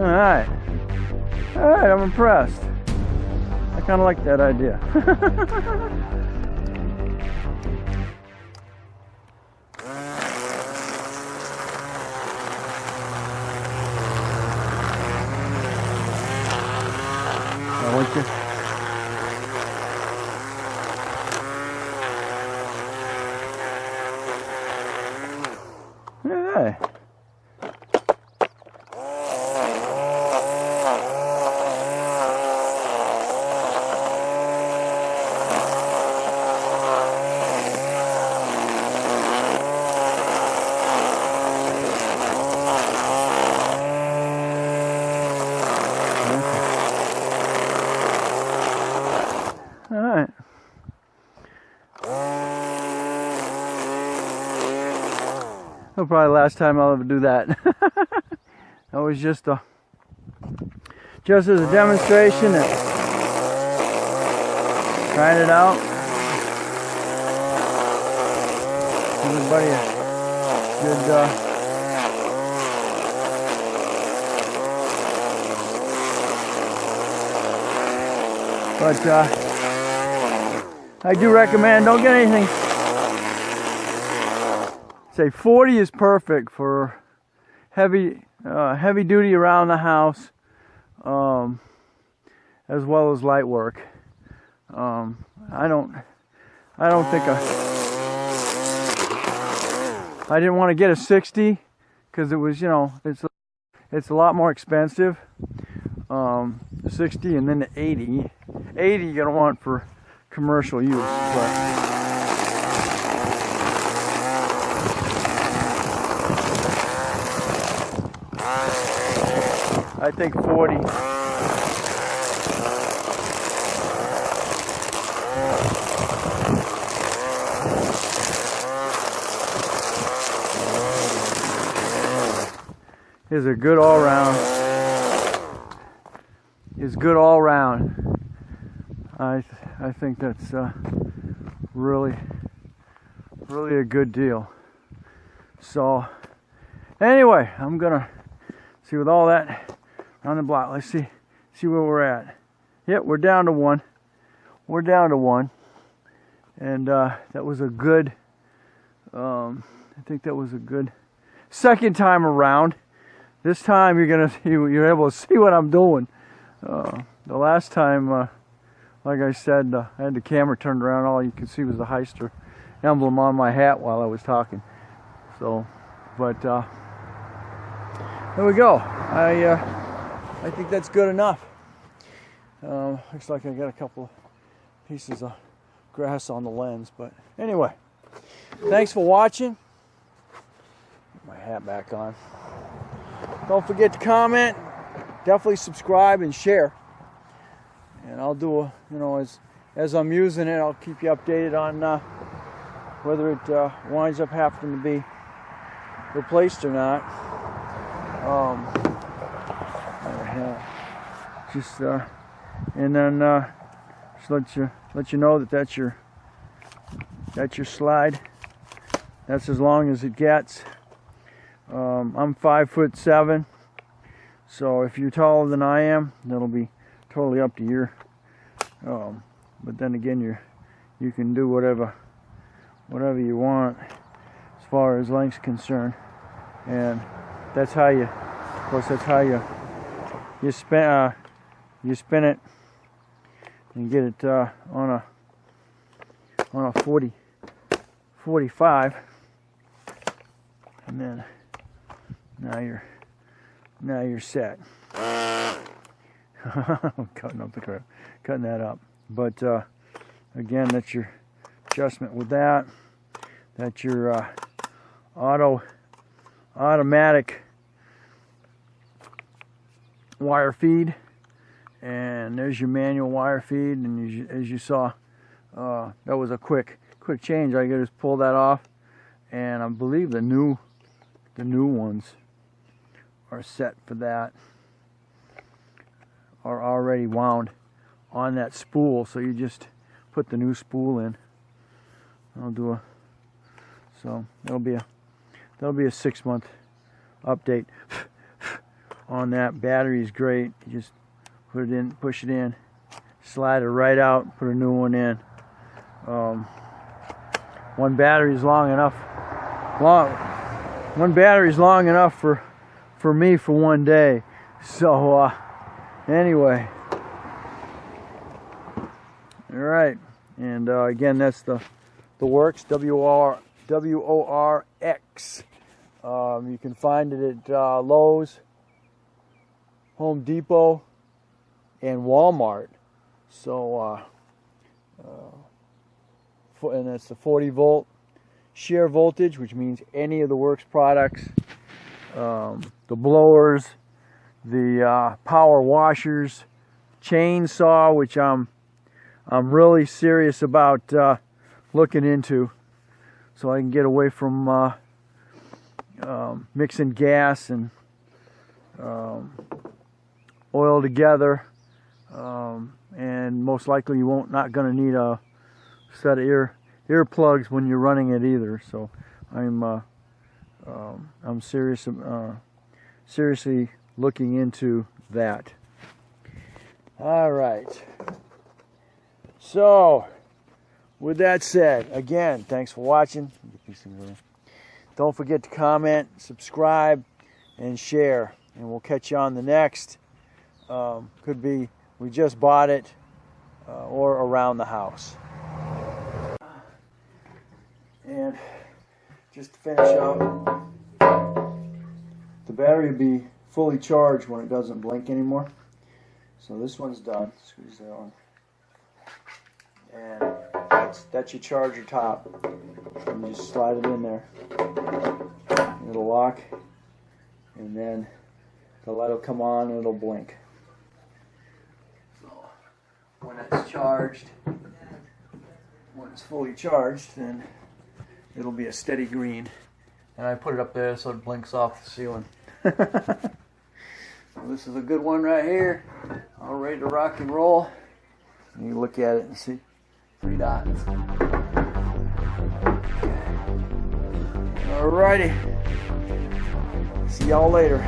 Alright. Alright, I'm impressed. I kind of like that idea. I like it. Hey. All right. That'll probably the last time I'll ever do that. That was just as a demonstration and trying it out. Everybody a good but I do recommend, don't get anything. Say 40 is perfect for heavy duty around the house, as well as light work. I don't think I didn't want to get a 60 because it was, you know, it's a lot more expensive. 60 and then the 80. 80 you're gonna want for commercial use, but I think 40. Is a good all round. Is good all round. I think that's really a good deal. So anyway, I'm gonna see with all that on the block. Let's see where we're at. Yep, we're down to one. We're down to one, and that was a good. I think that was a good second time around. This time you're able to see what I'm doing. The last time, like I said, I had the camera turned around. All you could see was the Heister emblem on my hat while I was talking. So, but there we go. I think that's good enough. Looks like I got a couple of pieces of grass on the lens, but anyway, thanks for watching. Put my hat back on. Don't forget to comment. Definitely subscribe and share. And I'll do as I'm using it, I'll keep you updated on whether it winds up having to be replaced or not. Just and then just let you know that that's your slide. That's as long as it gets. I'm 5'7", so if you're taller than I am, that'll be totally up to you. But then again, you can do whatever you want as far as length's concerned, and that's how you, of course, that's how you spin it and get it on a 45, and then now you're set. Cutting that up. But again, that's your adjustment with that. That's your automatic wire feed, and there's your manual wire feed. And as you saw, that was a quick change. I just pull that off, and I believe the new ones are set for that, are already wound on that spool, so you just put the new spool in. So that'll be a 6-month update. on that battery is great. You just put it in, push it in, slide it right out, put a new one in. One battery is long enough. One battery is long enough for me for one day. So anyway, all right, and again, that's the WorX, WorX. You can find it at Lowe's, Home Depot, and Walmart. So and that's the 40 volt shear voltage, which means any of the WorX products, the blowers, the power washers, chainsaw, which I'm really serious about looking into, so I can get away from mixing gas and oil together, and most likely you not going to need a set of earplugs when you're running it either. So I'm seriously looking into that. All right. So with that said, again, thanks for watching. Don't forget to comment, subscribe, and share. And we'll catch you on the next. Could be we just bought it or around the house. And just to finish up, the battery will be fully charged when it doesn't blink anymore. So this one's done. Squeeze that on. And that's your charger top. And you just slide it in there. And it'll lock. And then the light will come on and it'll blink. So when it's charged, when it's fully charged, then it'll be a steady green. And I put it up there so it blinks off the ceiling. So this is a good one right here. All ready to rock and roll. And you look at it and see 3 dots. Alrighty. See y'all later.